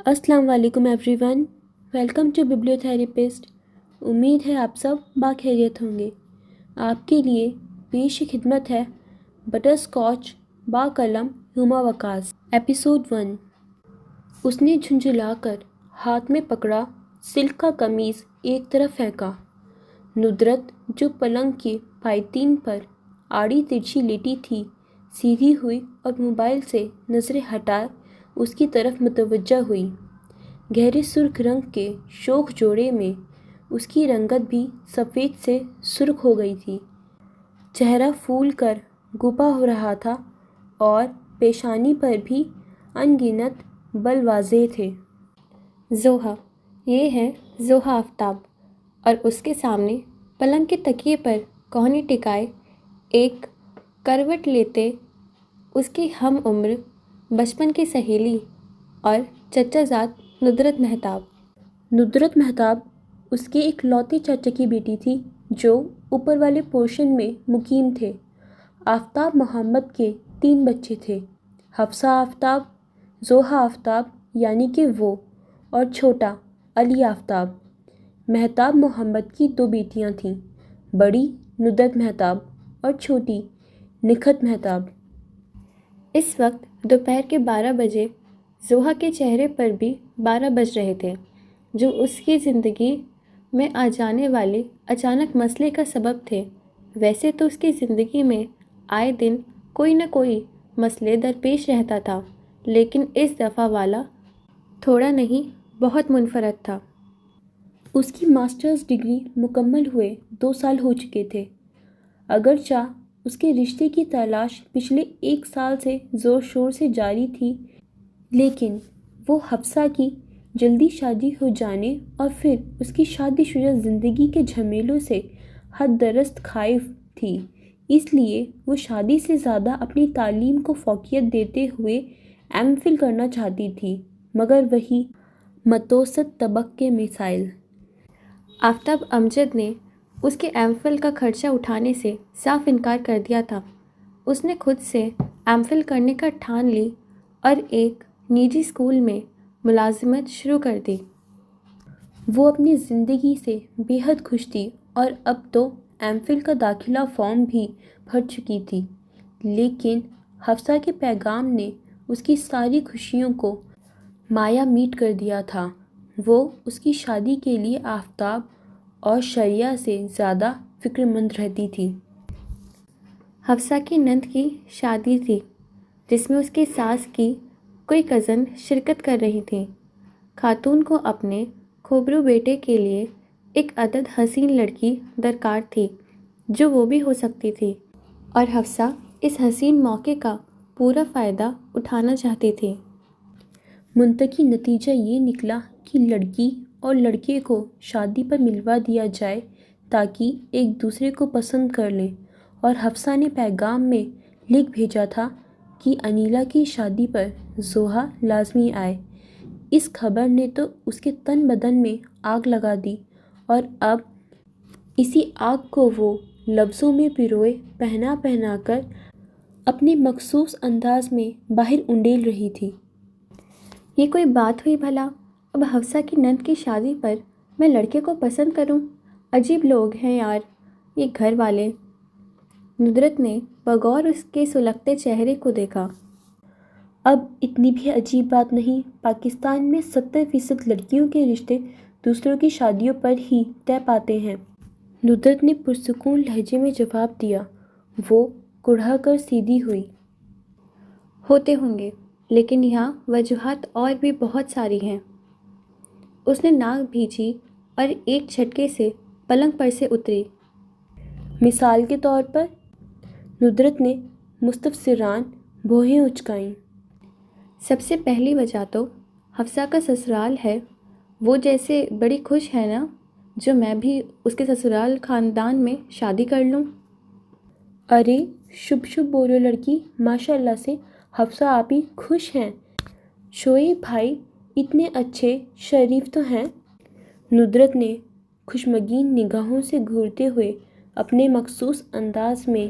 السلام علیکم everyone, welcome to ببلیو تھراپسٹ۔ امید ہے آپ سب باخیریت ہوں گے۔ آپ کے لیے پیش خدمت ہے بٹر اسکاچ با قلم ہما وکاس، ایپیسوڈ 1۔ اس نے جھنجھلا کر ہاتھ میں پکڑا سلک کا قمیض ایک طرف پھینکا۔ ندرت جو پلنگ کی پائتین پر آڑی ترچھی لیٹی تھی سیدھی ہوئی اور موبائل سے نظریں ہٹائے اس کی طرف متوجہ ہوئی۔ گہرے سرخ رنگ کے شوخ جوڑے میں اس کی رنگت بھی سفید سے سرخ ہو گئی تھی۔ چہرہ پھول کر گپا ہو رہا تھا اور پیشانی پر بھی ان گنت بل واضح تھے۔ زوہا، یہ ہے زوہا آفتاب، اور اس کے سامنے پلنگ کے تکیے پر کوہنی ٹکائے ایک کروٹ لیتے اس کی ہم عمر بچپن کی سہیلی اور چچا زاد ندرت مہتاب۔ ندرت مہتاب اس کے ایک لوتی چچا کی بیٹی تھی جو اوپر والے پورشن میں مقیم تھے۔ آفتاب محمد کے 3 بچے تھے، حفصہ آفتاب، زوہا آفتاب یعنی کہ وہ، اور چھوٹا علی آفتاب۔ مہتاب محمد کی 2 بیٹیاں تھیں، بڑی ندرت مہتاب اور چھوٹی نکھت مہتاب۔ اس وقت دوپہر کے 12 بجے زوہا کے چہرے پر بھی 12 بج رہے تھے، جو اس کی زندگی میں آ جانے والے اچانک مسئلے کا سبب تھے۔ ویسے تو اس کی زندگی میں آئے دن کوئی نہ کوئی مسئلے درپیش رہتا تھا، لیکن اس دفعہ والا تھوڑا نہیں بہت منفرد تھا۔ اس کی ماسٹرز ڈگری مکمل ہوئے 2 سال ہو چکے تھے۔ اگرچہ اس کے رشتے کی تلاش پچھلے 1 سال سے زور شور سے جاری تھی، لیکن وہ حفصہ کی جلدی شادی ہو جانے اور پھر اس کی شادی شدہ زندگی کے جھمیلوں سے حد درست خائف تھی۔ اس لیے وہ شادی سے زیادہ اپنی تعلیم کو فوقیت دیتے ہوئے ایم فل کرنا چاہتی تھی، مگر وہی متوسط طبقے کے مسائل۔ آفتاب امجد نے اس کے ایم فل کا خرچہ اٹھانے سے صاف انکار کر دیا تھا۔ اس نے خود سے ایم فل کرنے کا ٹھان لی اور ایک نجی اسکول میں ملازمت شروع کر دی۔ وہ اپنی زندگی سے بے حد خوش تھی اور اب تو ایم فل کا داخلہ فارم بھی بھر چکی تھی، لیکن حفصہ کے پیغام نے اس کی ساری خوشیوں کو مایہ میٹ کر دیا تھا۔ وہ اس کی شادی کے لیے آفتاب اور شریعہ سے زیادہ فکر مند رہتی تھی۔ حفصہ کی نند کی شادی تھی جس میں اس کی ساس کی کوئی کزن شرکت کر رہی تھی۔ خاتون کو اپنے کھوبرو بیٹے کے لیے ایک عدد حسین لڑکی درکار تھی جو وہ بھی ہو سکتی تھی، اور حفصہ اس حسین موقع کا پورا فائدہ اٹھانا چاہتی تھی۔ منطقی نتیجہ یہ نکلا کہ لڑکی اور لڑکے کو شادی پر ملوا دیا جائے تاکہ ایک دوسرے کو پسند کر لیں، اور حفصہ نے پیغام میں لکھ بھیجا تھا کہ انیلا کی شادی پر زوہا لازمی آئے۔ اس خبر نے تو اس کے تن بدن میں آگ لگا دی، اور اب اسی آگ کو وہ لفظوں میں پروئے پہنا پہنا کر اپنے مخصوص انداز میں باہر انڈیل رہی تھی۔ یہ کوئی بات ہوئی بھلا؟ اب حفصہ کی نند کی شادی پر میں لڑکے کو پسند کروں؟ عجیب لوگ ہیں یار یہ گھر والے۔ ندرت نے بغور اس کے سلگتے چہرے کو دیکھا۔ اب اتنی بھی عجیب بات نہیں، پاکستان میں 70% لڑکیوں کے رشتے دوسروں کی شادیوں پر ہی طے پاتے ہیں۔ ندرت نے پرسکون لہجے میں جواب دیا۔ وہ کڑھا کر سیدھی ہوئی۔ ہوتے ہوں گے، لیکن یہاں وجوہات اور بھی بہت ساری ہیں۔ اس نے ناک بھینچی اور ایک جھٹکے سے پلنگ پر سے اتری۔ مثال کے طور پر؟ ندرت نے مستفسرانہ بھوہیں اچکائیں۔ سب سے پہلی وجہ تو حفصہ کا سسرال ہے۔ وہ جیسے بڑی خوش ہے نا، جو میں بھی اس کے سسرال خاندان میں شادی کر لوں۔ ارے شبھ شبھ بولو لڑکی، ماشاء اللہ سے حفصہ آپی خوش ہیں۔ شعیب بھائی اتنے اچھے شریف تو ہیں۔ ندرت نے خشمگین نگاہوں سے گھورتے ہوئے اپنے مخصوص انداز میں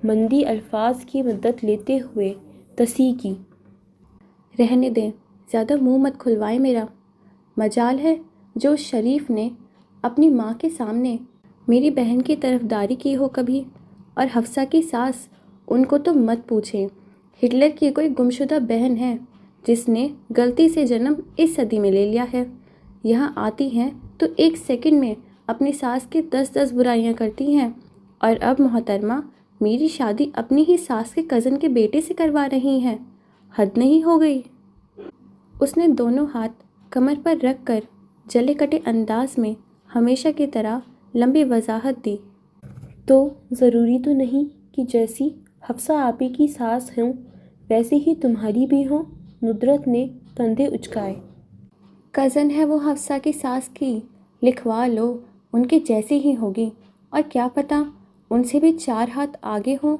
مندی الفاظ کی مدد لیتے ہوئے تصحیح کی۔ رہنے دیں، زیادہ منہ مت کھلوائے میرا۔ مجال ہے جو اس شریف نے اپنی ماں کے سامنے میری بہن کی طرفداری کی ہو کبھی، اور حفصہ کی ساس، ان کو تو مت پوچھے۔ ہٹلر کی کوئی گمشدہ بہن ہے جس نے غلطی سے جنم اس صدی میں لے لیا ہے، یہاں آتی ہیں تو ایک سیکنڈ میں اپنی ساس کی 10 برائیاں کرتی ہیں، اور اب محترمہ میری شادی اپنی ہی ساس کے کزن کے بیٹے سے کروا رہی ہیں۔ حد نہیں ہو گئی؟ اس نے دونوں ہاتھ کمر پر رکھ کر جلے کٹے انداز میں ہمیشہ کی طرح لمبی وضاحت دی۔ تو ضروری تو نہیں کہ جیسی حفصہ آپی کی ساس ہوں ویسی ہی تمہاری بھی ہوں؟ ندرت نے کندھے اچکائے۔ کزن ہے وہ حفصہ کی ساس کی، لکھوا لو، ان کے جیسی ہی ہوگی، اور کیا پتہ ان سے بھی 4 ہاتھ آگے ہوں۔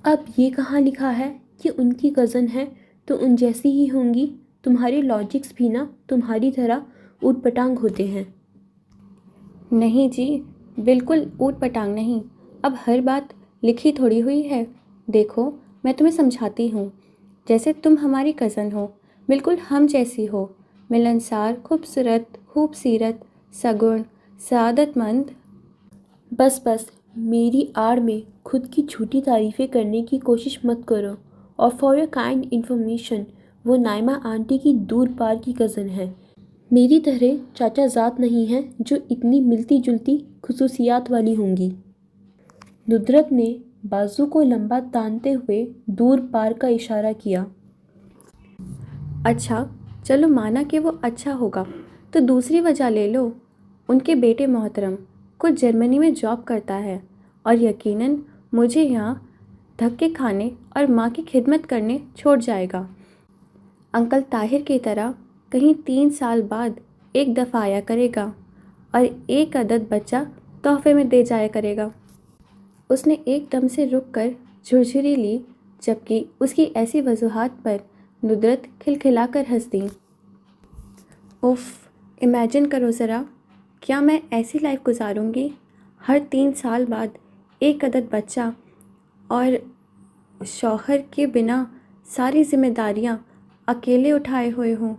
اب یہ کہاں لکھا ہے کہ ان کی کزن ہے تو ان جیسی ہی ہوں گی؟ تمہارے لاجکس بھی نا تمہاری طرح اوٹ پٹانگ ہوتے ہیں۔ نہیں جی، بالکل اوٹ پٹانگ نہیں۔ اب ہر بات لکھی تھوڑی ہوئی ہے۔ دیکھو میں تمہیں سمجھاتی ہوں، جیسے تم ہماری کزن ہو، بالکل ہم جیسی ہو، ملنسار، خوبصورت، خوب سیرت، سگن، سعادت مند۔ بس میری آڑ میں خود کی جھوٹی تعریفیں کرنے کی کوشش مت کرو، اور فار یور کائنڈ انفارمیشن وہ نائمہ آنٹی کی دور پار کی کزن ہے، میری طرح چاچا زاد نہیں ہے جو اتنی ملتی جلتی خصوصیات والی ہوں گی۔ ندرت نے بازو کو لمبا تانتے ہوئے دور پار کا اشارہ کیا۔ اچھا چلو مانا کہ وہ اچھا ہوگا، تو دوسری وجہ لے لو، ان کے بیٹے محترم کچھ جرمنی میں جاب کرتا ہے، اور یقیناً مجھے یہاں دھکے کھانے اور ماں کی خدمت کرنے چھوڑ جائے گا۔ انکل طاہر کی طرح کہیں 3 سال بعد ایک دفعہ آیا کرے گا، اور 1 عدد بچہ تحفے میں دے جایا کرے گا۔ اس نے ایک دم سے رک کر جھرجھری لی، جبکہ اس کی ایسی وضاحت پر ندرت کھلکھلا کر ہنس دی۔ اف، امیجن کرو ذرا، کیا میں ایسی لائف گزاروں گی، ہر 3 سال بعد 1 عدد بچہ، اور شوہر کے بنا ساری ذمہ داریاں اکیلے اٹھائے ہوئے ہوں،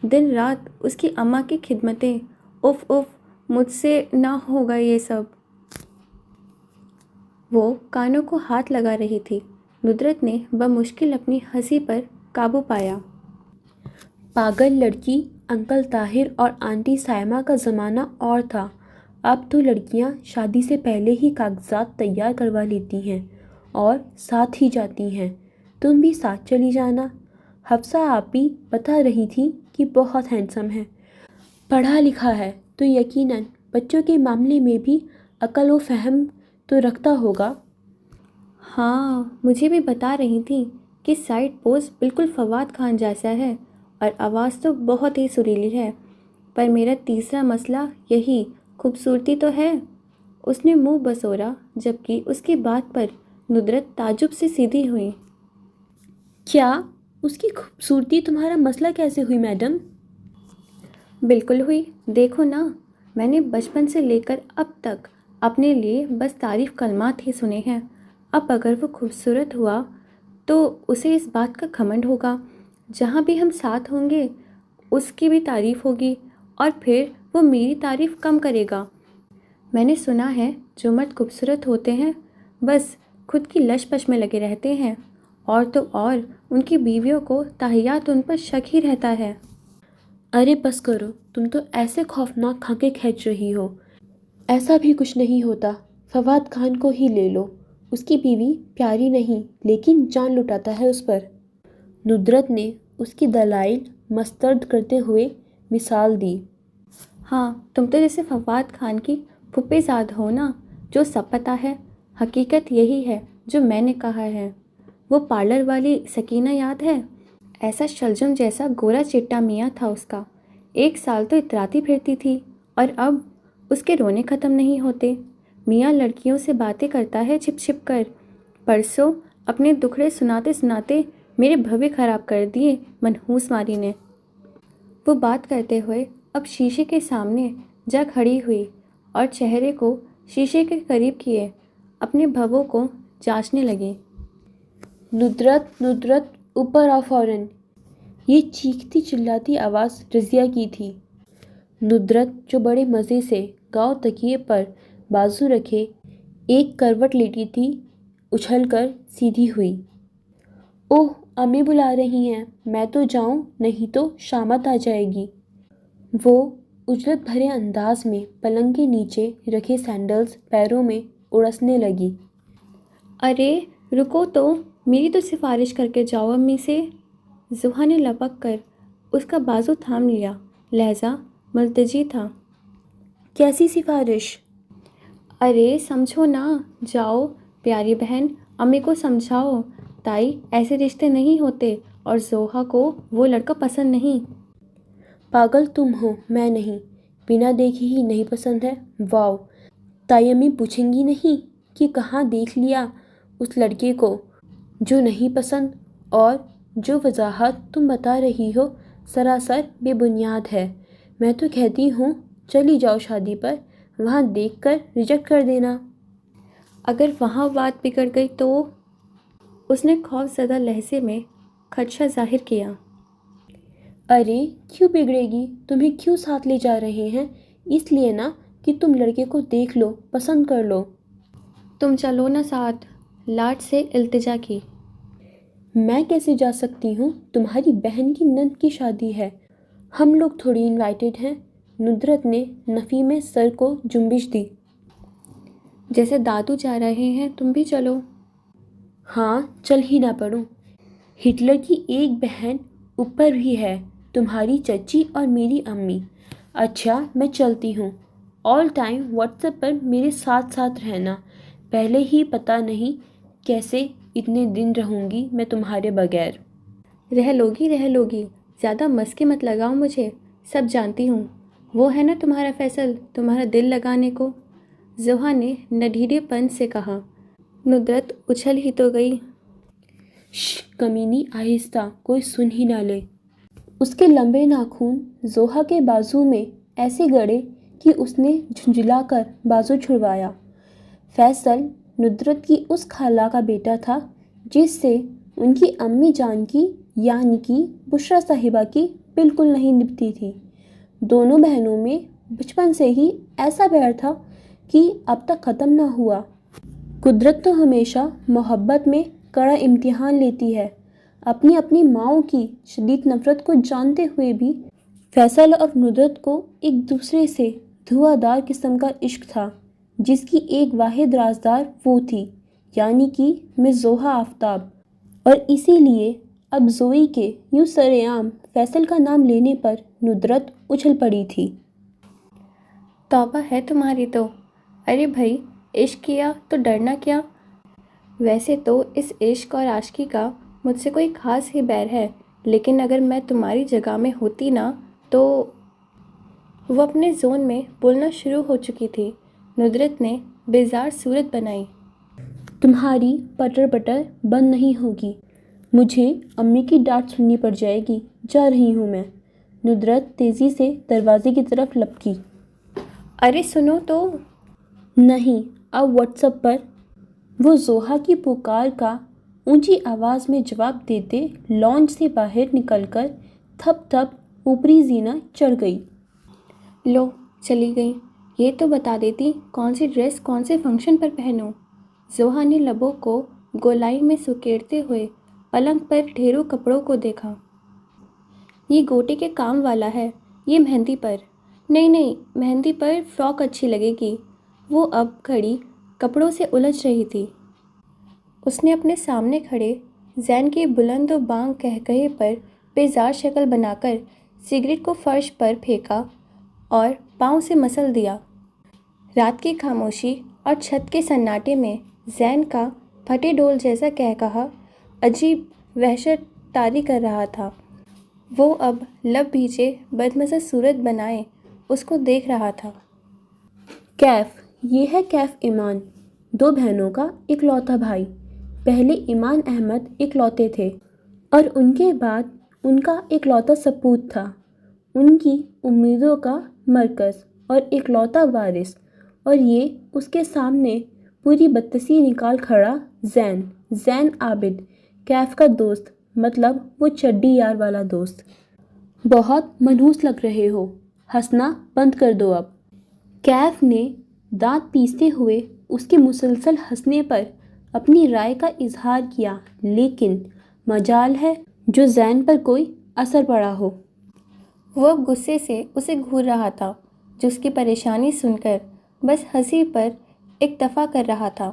دن رات اس کی اماں کی خدمتیں۔ اف اف، مجھ سے نہ ہوگا یہ سب۔ وہ کانوں کو ہاتھ لگا رہی تھی۔ ندرت نے بمشکل اپنی ہنسی پر قابو پایا۔ پاگل لڑکی، انکل طاہر اور آنٹی سائمہ کا زمانہ اور تھا، اب تو لڑکیاں شادی سے پہلے ہی کاغذات تیار کروا لیتی ہیں اور ساتھ ہی جاتی ہیں۔ تم بھی ساتھ چلی جانا۔ حفصہ آپی بتا رہی تھی کہ بہت ہینڈسم ہے، پڑھا لکھا ہے، تو یقیناً بچوں کے معاملے میں بھی عقل و فہم تو رکھتا ہوگا۔ ہاں، مجھے بھی بتا رہی تھی کہ سائڈ پوز بالکل فواد خان جیسا ہے، اور آواز تو بہت ہی سریلی ہے، پر میرا تیسرا مسئلہ یہی خوبصورتی تو ہے۔ اس نے منہ بسورا، جبکہ اس کی بات پر ندرت تعجب سے سیدھی ہوئی۔ کیا اس کی خوبصورتی تمہارا مسئلہ کیسے ہوئی میڈم؟ بالکل ہوئی، دیکھو نا، میں نے بچپن سے لے کر اب تک اپنے لیے بس تعریف کلمات ہی سنے ہیں۔ اب اگر وہ خوبصورت ہوا تو اسے اس بات کا گھمنڈ ہوگا، جہاں بھی ہم ساتھ ہوں گے اس کی بھی تعریف ہوگی، اور پھر وہ میری تعریف کم کرے گا۔ میں نے سنا ہے جو مرد خوبصورت ہوتے ہیں بس خود کی لش پش میں لگے رہتے ہیں، اور تو اور ان کی بیویوں کو تاحیات ان پر شک ہی رہتا ہے۔ ارے بس کرو، تم تو ایسے خوفناک کھانکے کھینچ رہی ہو۔ ایسا بھی کچھ نہیں ہوتا، فواد خان کو ہی لے لو، اس کی بیوی پیاری نہیں لیکن جان لٹاتا ہے اس پر۔ ندرت نے اس کی دلائل مسترد کرتے ہوئے مثال دی۔ ہاں، تم تو جیسے فواد خان کی پھوپھی زاد ہو نا، جو سب پتہ ہے۔ حقیقت یہی ہے جو میں نے کہا ہے۔ وہ پارلر والی سکینہ یاد ہے؟ ایسا شلجم جیسا گورا چٹا میاں تھا اس کا، 1 سال تو اتراتی پھرتی تھی، اور اب اس کے رونے ختم نہیں ہوتے۔ میاں لڑکیوں سے باتیں کرتا ہے چھپ چھپ کر۔ پرسوں اپنے دکھڑے سناتے سناتے میرے بھوے خراب کر دیے منحوس ماری نے۔ وہ بات کرتے ہوئے اب شیشے کے سامنے جا کھڑی ہوئی، اور چہرے کو شیشے کے قریب کیے اپنے بھووں کو جانچنے لگی۔ ندرت اوپر آ فوراً، یہ چیختی چلاتی آواز رضیہ کی تھی۔ ندرت جو بڑے مزے سے گاؤں تکیے پر بازو رکھے ایک کروٹ لیٹی تھی، اچھل کر سیدھی ہوئی۔ اوہ، امی بلا رہی ہیں، میں تو جاؤں نہیں تو شامت آ جائے گی۔ وہ اجلت بھرے انداز میں پلنگ کے نیچے رکھے سینڈلز پیروں میں اڑسنے لگی۔ ارے رکو تو، میری تو سفارش کر کے جاؤ امی سے۔ زحا نے لپک کر اس کا بازو تھام لیا، لہجہ ملتجی تھا۔ کیسی سفارش؟ ارے سمجھو نا، جاؤ پیاری بہن، امی کو سمجھاؤ تائی ایسے رشتے نہیں ہوتے اور زحا کو وہ لڑکا پسند نہیں۔ پاگل تم ہو، میں نہیں، بنا دیکھے ہی نہیں پسند ہے؟ واو، تائی امی پوچھیں گی نہیں کہ کہاں دیکھ لیا اس لڑکے کو جو نہیں پسند؟ اور جو وضاحت تم بتا رہی ہو سراسر بے بنیاد ہے۔ میں تو کہتی ہوں چلی جاؤ شادی پر، وہاں دیکھ کر ریجیکٹ کر دینا۔ اگر وہاں بات بگڑ گئی تو؟ اس نے خوف زدہ لہجے میں خدشہ ظاہر کیا۔ ارے کیوں بگڑے گی؟ تمہیں کیوں ساتھ لے جا رہے ہیں؟ اس لیے نا کہ تم لڑکے کو دیکھ لو، پسند کر لو۔ تم چلو نا ساتھ، لاڈ سے التجا کی۔ میں کیسے جا سکتی ہوں؟ تمہاری بہن کی نند کی شادی ہے، ہم لوگ تھوڑی انوائٹڈ ہیں۔ ندرت نے نفی میں سر کو جنبش دی۔ جیسے دادو جا رہے ہیں تم بھی چلو۔ ہاں، چل ہی نہ پڑوں؟ ہٹلر کی ایک بہن اوپر بھی ہے، تمہاری چچی اور میری امی۔ اچھا میں چلتی ہوں، آل ٹائم واٹس ایپ پر میرے ساتھ ساتھ رہنا، پہلے ہی پتہ نہیں کیسے اتنے دن رہوں گی میں تمہارے بغیر۔ رہ لوگی، زیادہ مسکے مت لگاؤ مجھے، سب جانتی ہوں، وہ ہے نا تمہارا فیصل، تمہارا دل لگانے کو۔ زحا نے نڈھیرے پن سے کہا۔ ندرت اچھل ہی تو گئی۔ شش کمینی، آہستہ، کوئی سن ہی نہ لے۔ اس کے لمبے ناخن زحا کے بازو میں ایسے گڑے کہ اس نے جھنجھلا کر بازو چھڑوایا۔ فیصل ندرت کی اس خالہ کا بیٹا تھا جس سے ان کی امی جان کی یعنی کہ بشریٰ صاحبہ کی بالکل نہیں نبھتی تھی۔ دونوں بہنوں میں بچپن سے ہی ایسا پیار تھا کہ اب تک ختم نہ ہوا۔ قدرت تو ہمیشہ محبت میں کڑا امتحان لیتی ہے۔ اپنی اپنی ماؤں کی شدید نفرت کو جانتے ہوئے بھی فیصل اور ندرت کو ایک دوسرے سے دھواں دار قسم کا عشق تھا، جس کی ایک واحد رازدار وہ تھی، یعنی کہ مس زحا آفتاب۔ اور اسی لیے اب زوئی کے یوں سرِ عام فیصل کا نام لینے پر ندرت اچھل پڑی تھی۔ توبہ ہے تمہاری تو! ارے بھائی، عشق کیا تو ڈرنا کیا؟ ویسے تو اس عشق اور عاشقی کا مجھ سے کوئی خاص ہی بیر ہے، لیکن اگر میں تمہاری جگہ میں ہوتی نا تو… وہ اپنے زون میں بولنا شروع ہو چکی تھی۔ ندرت نے بیزار صورت بنائی۔ تمہاری پٹر پٹر بند نہیں ہوگی، مجھے امی کی ڈانٹ سننی پڑ جائے گی، جا رہی ہوں میں۔ ندرت تیزی سے دروازے کی طرف لپکی۔ ارے سنو تو! نہیں، اب واٹس ایپ پر۔ وہ زحا کی پکار کا اونچی آواز میں جواب دیتے لانچ سے باہر نکل کر تھپ تھپ اوپری زینہ چڑھ گئی۔ لو چلی گئی، یہ تو بتا دیتی کون سی ڈریس کون سے فنکشن پر پہنوں۔ زحا نے لبوں کو گولائی میں سکیڑتے ہوئے پلنگ پر ڈھیروں کپڑوں کو دیکھا۔ یہ گوٹے کے کام والا ہے، یہ مہندی پر۔ نہیں، مہندی پر فراک اچھی لگے گی۔ وہ اب کھڑی کپڑوں سے الجھ رہی تھی۔ اس نے اپنے سامنے کھڑے زین کے بلند و بانگ قہقہے پر بیزار شکل بنا کر سگریٹ کو فرش پر پھینکا اور پاؤں سے مسل دیا۔ رات کی خاموشی اور چھت کے سناٹے میں زین کا پھٹے ڈول جیسا قہقہا عجیب وحشت طاری کر رہا تھا۔ وہ اب لب بھیجے بدمزہ صورت بنائے اس کو دیکھ رہا تھا۔ کیف، یہ ہے کیف ایمان، دو بہنوں کا اکلوتا بھائی۔ پہلے ایمان احمد اکلوتے تھے اور ان کے بعد ان کا اکلوتا سپوت تھا، ان کی امیدوں کا مرکز اور اکلوتا وارث، اور یہ اس کے سامنے پوری بدتسی نکال کھڑا زین عابد، کیف کا دوست، مطلب وہ چڈی یار والا دوست۔ بہت منحوس لگ رہے ہو، ہنسنا بند کر دو اب۔ کیف نے دانت پیستے ہوئے اس کے مسلسل ہنسنے پر اپنی رائے کا اظہار کیا، لیکن مجال ہے جو زین پر کوئی اثر پڑا ہو۔ وہ اب غصے سے اسے گھور رہا تھا، جو اس کی پریشانی سن کر بس ہنسی پر اکتفا کر رہا تھا۔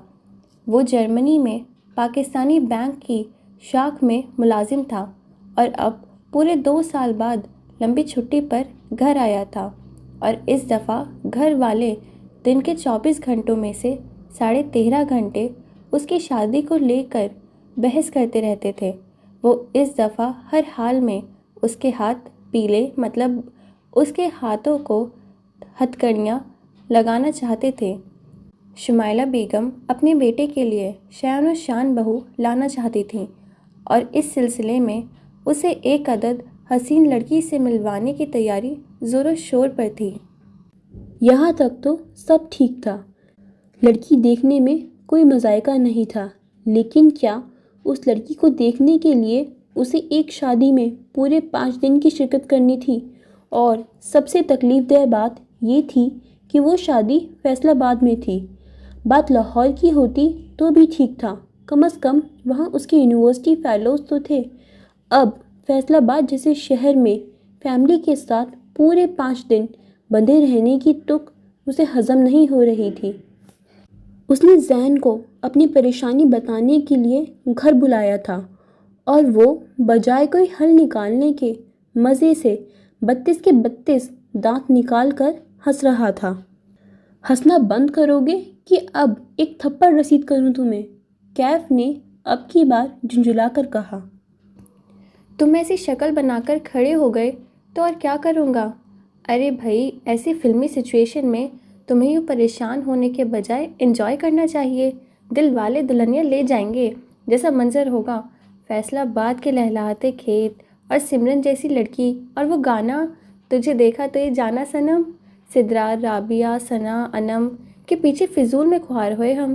وہ جرمنی میں پاکستانی بینک کی شاخ میں ملازم تھا اور اب پورے 2 سال بعد لمبی چھٹی پر گھر آیا تھا، اور اس دفعہ گھر والے دن کے 24 گھنٹوں میں سے 13.5 گھنٹے اس کی شادی کو لے کر بحث کرتے رہتے تھے۔ وہ اس دفعہ ہر حال میں اس کے ہاتھ پیلے، مطلب اس کے ہاتھوں کو ہتھکڑیاں لگانا چاہتے تھے۔ شمائلہ بیگم اپنے بیٹے کے لیے شان و شان بہو لانا چاہتی تھیں، اور اس سلسلے میں اسے ایک عدد حسین لڑکی سے ملوانے کی تیاری زور و شور پر تھی۔ یہاں تک تو سب ٹھیک تھا، لڑکی دیکھنے میں کوئی مذائقہ نہیں تھا، لیکن کیا اس لڑکی کو دیکھنے کے لیے اسے ایک شادی میں پورے 5 دن کی شرکت کرنی تھی؟ اور سب سے تکلیف دہ بات یہ تھی کہ وہ شادی فیصل آباد میں تھی۔ بات لاہور کی ہوتی تو بھی ٹھیک تھا، کم از کم وہاں اس کے یونیورسٹی فیلوز تو تھے۔ اب فیصل آباد جیسے شہر میں فیملی کے ساتھ پورے 5 دن بندھے رہنے کی تک اسے ہضم نہیں ہو رہی تھی۔ اس نے زین کو اپنی پریشانی بتانے کے لیے گھر بلایا تھا، اور وہ بجائے کوئی حل نکالنے کے مزے سے 32 کے 32 دانت نکال کر ہنس رہا تھا۔ ہنسنا بند کرو گے کہ اب ایک تھپڑ رسید کروں تمہیں؟ کیف نے اب کی بار جھنجھلا کر کہا۔ تم ایسی شکل بنا کر کھڑے ہو گئے تو اور کیا کروں گا؟ ارے بھائی، ایسی فلمی سچویشن میں تمہیں یوں پریشان ہونے کے بجائے انجوائے کرنا چاہیے۔ دل والے دلہنیا لے جائیں گے جیسا منظر ہوگا، فیصل آباد کے لہلاتے کھیت اور سمرن جیسی لڑکی، اور وہ گانا تجھے دیکھا تو یہ جانا صنم، سدرا، رابعہ، ثنا، انم کے پیچھے فضول میں خوار ہوئے ہم۔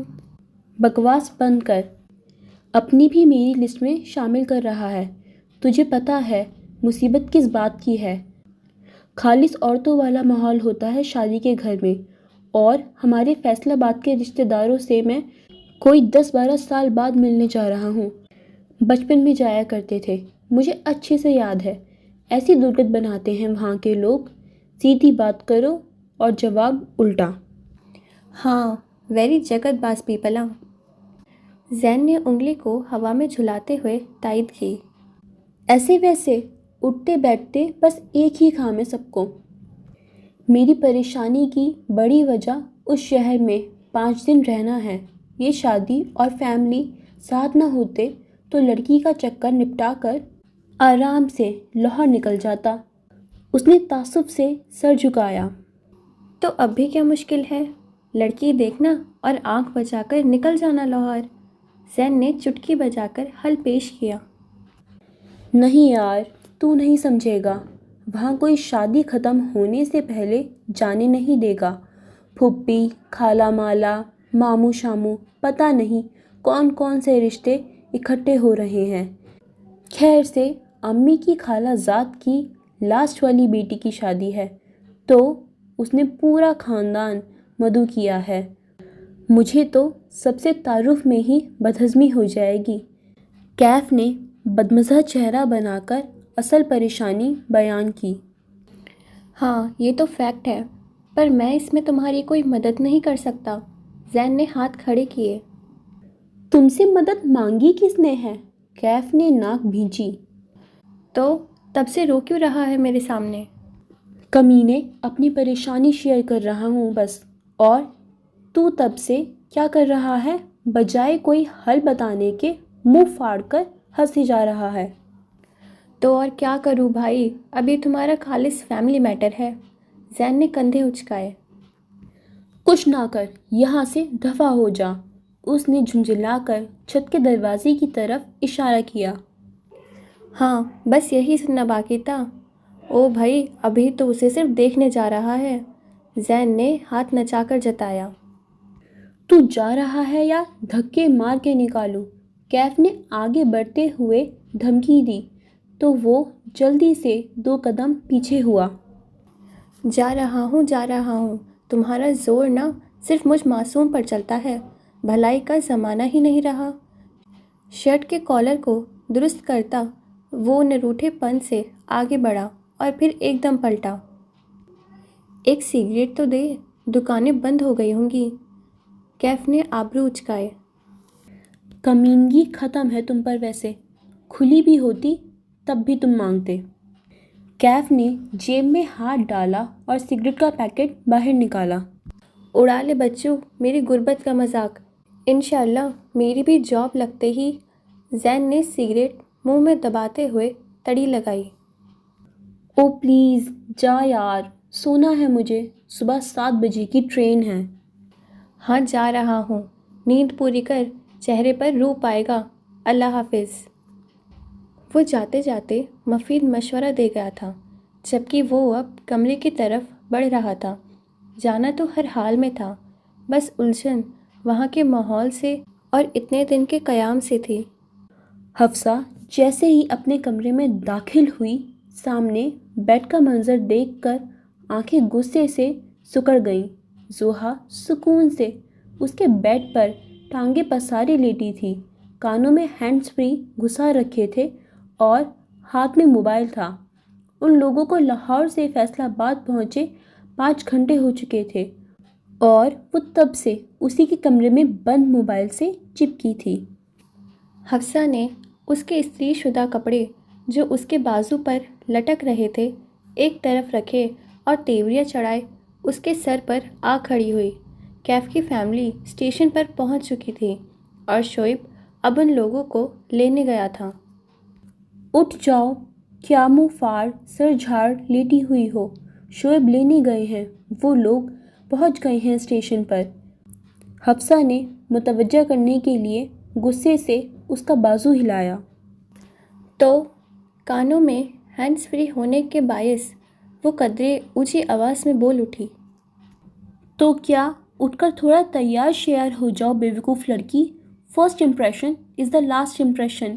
بکواس بند کر، اپنی بھی میری لسٹ میں شامل کر رہا ہے۔ تجھے پتہ ہے مصیبت کس بات کی ہے؟ خالص عورتوں والا ماحول ہوتا ہے شادی کے گھر میں، اور ہمارے فیصل آباد کے رشتہ داروں سے میں کوئی 10-12 سال بعد ملنے جا رہا ہوں۔ بچپن میں جایا کرتے تھے، مجھے اچھے سے یاد ہے۔ ایسی درگت بناتے ہیں وہاں کے لوگ، سیدھی بات کرو اور جواب الٹا۔ ہاں، ویری جگت باز پیپلا۔ زین نے انگلی کو ہوا میں جھلاتے ہوئے تائید کی۔ ایسے ویسے اٹھتے بیٹھتے بس ایک ہی کام ہے سب کو۔ میری پریشانی کی بڑی وجہ اس شہر میں 5 دن رہنا ہے۔ یہ شادی اور فیملی ساتھ نہ ہوتے تو لڑکی کا چکر نپٹا کر آرام سے لاہور نکل جاتا۔ اس نے تعصب سے سر جھکایا۔ تو اب بھی کیا مشکل ہے؟ لڑکی دیکھنا اور آنکھ بچا کر نکل جانا لاہور۔ زین نے چٹکی بجا کر حل پیش کیا۔ نہیں یار، تو نہیں سمجھے گا، وہاں کوئی شادی ختم ہونے سے پہلے جانے نہیں دے گا۔ پھوپھی، خالہ مالا، ماموں شاموں، پتہ نہیں کون کون سے رشتے اکٹھے ہو رہے ہیں۔ خیر سے امی کی خالہ زاد کی لاسٹ والی بیٹی کی شادی ہے، تو اس نے پورا خاندان مدعو کیا ہے۔ مجھے تو سب سے تعارف میں ہی بدہضمی ہو جائے گی۔ کیف نے بدمزہ چہرہ بنا کر اصل پریشانی بیان کی۔ ہاں، یہ تو فیکٹ ہے، پر میں اس میں تمہاری کوئی مدد نہیں کر سکتا۔ زین نے ہاتھ کھڑے کیے۔ تم سے مدد مانگی کس نے ہے؟ کیف نے ناک بھینچی۔ تو تب سے رو کیوں رہا ہے میرے سامنے؟ کمینے، اپنی پریشانی شیئر کر رہا ہوں بس۔ اور تو تب سے کیا کر رہا ہے؟ بجائے کوئی حل بتانے کے منہ پھاڑ کر ہنسے جا رہا ہے۔ تو اور کیا کروں بھائی، اب یہ تمہارا خالص فیملی میٹر ہے۔ زین نے کندھے اچکائے۔ کچھ نہ کر، یہاں سے دفع ہو جا۔ اس نے جھنجھلا کر چھت کے دروازے کی طرف اشارہ کیا۔ ہاں، بس یہی سننا باقی تھا۔ او بھائی، ابھی تو اسے صرف دیکھنے جا رہا ہے، زین نے ہاتھ نچا کر جتایا۔ تو جا رہا ہے یا دھکے مار کے نکالوں؟ کیف نے آگے بڑھتے ہوئے دھمکی دی تو وہ جلدی سے 2 قدم پیچھے ہوا۔ جا رہا ہوں، تمہارا زور نہ صرف مجھ معصوم پر چلتا ہے، بھلائی کا زمانہ ہی نہیں رہا۔ شرٹ کے کالر کو درست کرتا وہ نروٹھے پن سے آگے بڑھا اور پھر ایک دم پلٹا۔ ایک سگریٹ تو دے، دکانیں بند ہو گئی ہوں گی۔ کیف نے آبرو اچکائے۔ کمینگی ختم ہے تم پر، ویسے کھلی بھی ہوتی تب بھی تم مانگتے۔ کیف نے جیب میں ہاتھ ڈالا اور سگریٹ کا پیکٹ باہر نکالا۔ اڑا لے بچوں میری غربت کا مذاق، انشاءاللہ میری بھی جاب لگتے ہی۔ زین نے سگریٹ منہ میں دباتے ہوئے تڑی لگائی۔ او پلیز جا یار، سونا ہے مجھے، صبح 7 بجے کی ٹرین ہے۔ ہاں جا رہا ہوں، نیند پوری کر، چہرے پر روپ آئے گا، اللہ حافظ۔ وہ جاتے جاتے مفید مشورہ دے گیا تھا، جبکہ وہ اب کمرے کی طرف بڑھ رہا تھا۔ جانا تو ہر حال میں تھا، بس الجھن وہاں کے ماحول سے اور اتنے دن کے قیام سے تھی۔ حفصہ جیسے ہی اپنے کمرے میں داخل ہوئی، سامنے بیڈ کا منظر دیکھ کر آنکھیں غصے سے سکڑ گئیں۔ زوہا سکون سے اس کے بیڈ پر ٹانگیں پسارے لیٹی تھی، کانوں میں ہینڈز فری گھسا رکھے تھے اور ہاتھ میں موبائل تھا۔ ان لوگوں کو لاہور سے فیصل آباد پہنچے 5 گھنٹے ہو چکے تھے اور وہ تب سے اسی کے کمرے میں بند موبائل سے چپکی تھی۔ حفصہ نے اس کے استری شدہ کپڑے جو اس کے بازو پر لٹک رہے تھے ایک طرف رکھے اور تیوریاں چڑھائے اس کے سر پر آ کھڑی ہوئی۔ کیف کی فیملی اسٹیشن پر پہنچ چکی تھی اور شعیب اب ان لوگوں کو لینے گیا تھا۔ اٹھ جاؤ، کیا منہ فار سر جھاڑ لیٹی ہوئی ہو؟ شعیب لینے گئے ہیں، وہ لوگ پہنچ گئے ہیں اسٹیشن پر۔ حفصہ نے متوجہ کرنے کے لیے غصے سے اس کا بازو ہلایا تو کانوں میں ہینڈز فری ہونے کے باعث وہ قدرے اونچی آواز میں بول اٹھی۔ تو کیا اٹھ کر تھوڑا تیار شیار ہو جاؤ بیوقوف لڑکی، first impression is the last impression.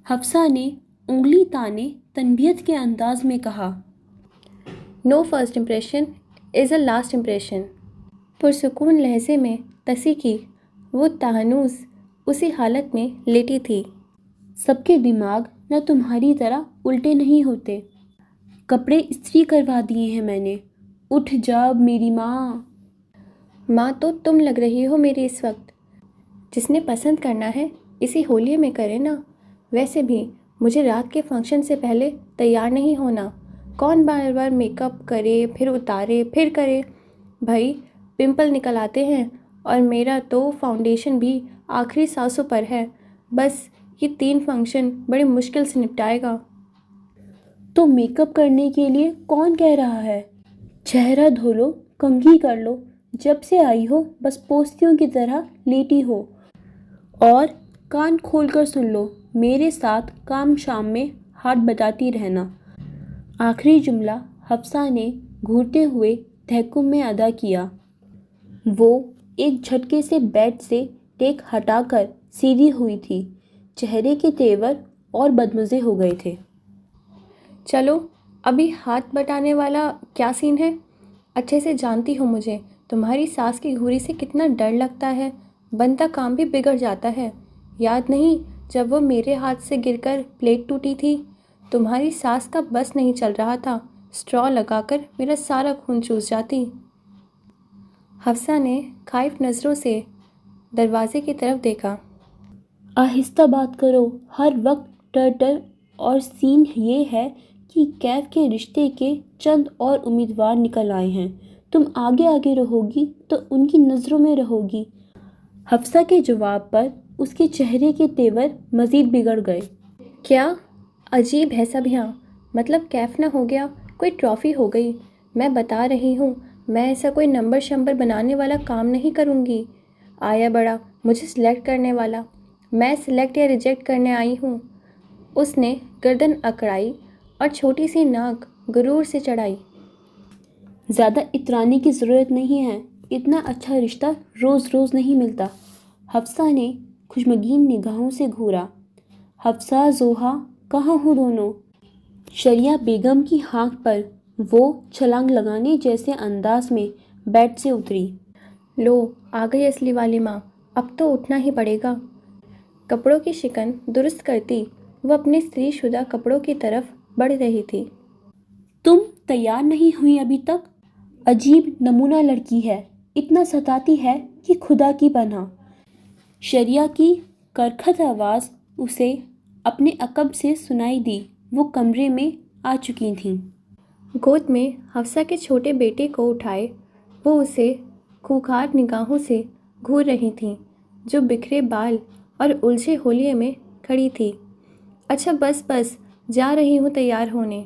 Hafsa نے انگلی تانے تنبیہت کے انداز میں کہا۔ No first impression is a last impression, پرسکون لہجے میں تصحیح کی۔ وہ تہنوز اسی حالت میں لیٹی تھی۔ سب کے دماغ نہ تمہاری طرح الٹے نہیں ہوتے۔ کپڑے استری کروا دیے ہیں میں نے، اٹھ جا میری ماں۔ ماں تو تم لگ رہی ہو میری اس وقت۔ جس نے پسند کرنا ہے اسی ہولیے میں کرے نا۔ ویسے بھی مجھے رات کے فنکشن سے پہلے تیار نہیں ہونا، کون بار بار میک اپ کرے پھر اتارے پھر کرے، بھائی پمپل نکل آتے ہیں اور میرا تو فاؤنڈیشن بھی آخری سانسوں پر ہے، بس یہ 3 فنکشن بڑی مشکل سے نپٹائے گا۔ تو میک اپ کرنے کے لیے کون کہہ رہا ہے؟ چہرہ دھو لو، کنگھی کر لو، جب سے آئی ہو بس پوستیوں کی طرح لیٹی ہو، اور کان کھول کر سن لو، میرے ساتھ کام شام میں ہاتھ بٹاتی رہنا۔ آخری جملہ حفصہ نے گھورتے ہوئے تحکم میں ادا کیا۔ وہ ایک جھٹکے سے بیڈ سے ٹیک ہٹا کر سیدھی ہوئی تھی، چہرے کے تیور اور بدمزے ہو گئے تھے۔ چلو ابھی ہاتھ بٹانے والا کیا سین ہے؟ اچھے سے جانتی ہو مجھے، تمہاری ساس کی گھوری سے کتنا ڈر لگتا ہے، بنتا کام بھی بگڑ جاتا ہے۔ یاد نہیں جب وہ میرے ہاتھ سے گر کر پلیٹ ٹوٹی تھی؟ تمہاری ساس کا بس نہیں چل رہا تھا، اسٹرا لگا کر میرا سارا خون چوس جاتی۔ حفصہ نے خائف نظروں سے دروازے کی طرف دیکھا۔ آہستہ بات کرو، ہر وقت ٹر ٹر، اور سین یہ ہے کہ کیف کے رشتے کے چند اور امیدوار نکل آئے ہیں، تم آگے آگے رہو گی تو ان کی نظروں میں رہو گی۔ حفصہ کے جواب پر اس کے چہرے کے تیور مزید بگڑ گئے۔ کیا عجیب ہے سب یہاں، مطلب کیف نہ ہو گیا، کوئی ٹرافی ہو گئی۔ میں بتا رہی ہوں میں ایسا کوئی نمبر شمبر بنانے والا کام نہیں کروں گی۔ آیا بڑا مجھے سلیکٹ کرنے والا، میں سلیکٹ یا ریجیکٹ کرنے آئی ہوں۔ اس نے گردن اکڑائی اور چھوٹی سی ناک غرور سے چڑھائی۔ زیادہ اترانے کی ضرورت نہیں ہے، اتنا اچھا رشتہ روز روز نہیں ملتا۔ حفصہ نے خوشمگین نگاہوں سے گھورا۔ حفصہ زوہا کہاں ہو دونوں؟ شریعہ بیگم کی ہانک پر وہ چھلانگ لگانے جیسے انداز میں بیڈ سے اتری۔ لو آ گئی اصلی والی ماں، اب تو اٹھنا ہی پڑے گا۔ کپڑوں کی شکن درست کرتی وہ اپنے استری شدہ کپڑوں کی طرف بڑھ رہی تھی۔ تم تیار نہیں ہوئی ابھی تک؟ عجیب نمونہ لڑکی ہے، اتنا ستاتی ہے کہ خدا کی پناہ۔ شریعہ کی کرکھت آواز اسے اپنے عقب سے سنائی دی۔ وہ کمرے میں آ چکی تھیں۔ گود میں حفصہ کے چھوٹے بیٹے کو اٹھائے وہ اسے خوخار نگاہوں سے گھور رہی تھیں، جو بکھرے بال اور الجھے حولیے میں کھڑی تھی۔ اچھا بس بس، جا رہی ہوں تیار ہونے۔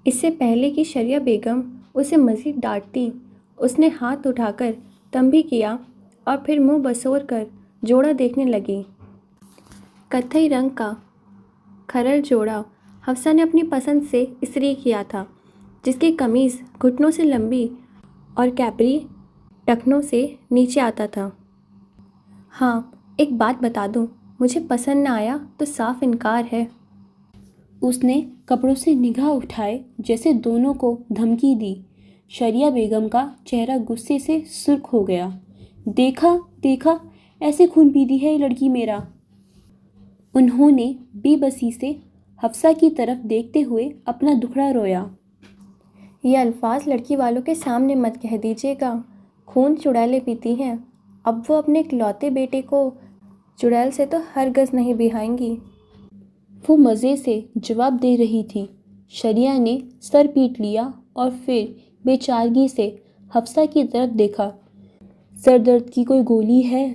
اس سے پہلے کہ شریعہ بیگم اسے مزید ڈانٹتی، اس نے ہاتھ اٹھا کر تنبیہ کیا اور پھر منہ بسور کر جوڑا دیکھنے لگی۔ کتھئی رنگ کا کھرر جوڑا حفصہ نے اپنی پسند سے استری کیا تھا، جس کی قمیض گھٹنوں سے لمبی اور کیپری ٹخنوں سے نیچے آتا تھا۔ ہاں ایک بات بتا دوں، مجھے پسند نہ آیا تو صاف انکار ہے۔ اس نے کپڑوں سے نگاہ اٹھائے جیسے دونوں کو دھمکی دی۔ شریعہ بیگم کا چہرہ غصے سے سرخ ہو گیا۔ دیکھا دیکھا، ایسے خون پیتی ہے یہ لڑکی میرا۔ انہوں نے بے بسی سے حفصہ کی طرف دیکھتے ہوئے اپنا دکھڑا رویا۔ یہ الفاظ لڑکی والوں کے سامنے مت کہہ دیجیے گا، خون چڑیلیں پیتی ہیں۔ اب وہ اپنے اکلوتے بیٹے کو چڑیل سے تو ہرگز نہیں بہائیں گی۔ وہ مزے سے جواب دے رہی تھی۔ شریعہ نے سر پیٹ لیا اور پھر بے چارگی سے حفصہ کی طرف دیکھا۔ سر درد کی کوئی گولی ہے؟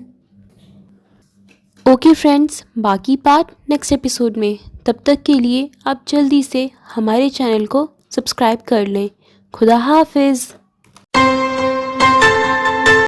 اوکے فرینڈز، باقی پارٹ نیکسٹ ایپیسوڈ میں۔ تب تک کے لیے آپ جلدی سے ہمارے چینل کو سبسکرائب کر لیں۔ خدا حافظ۔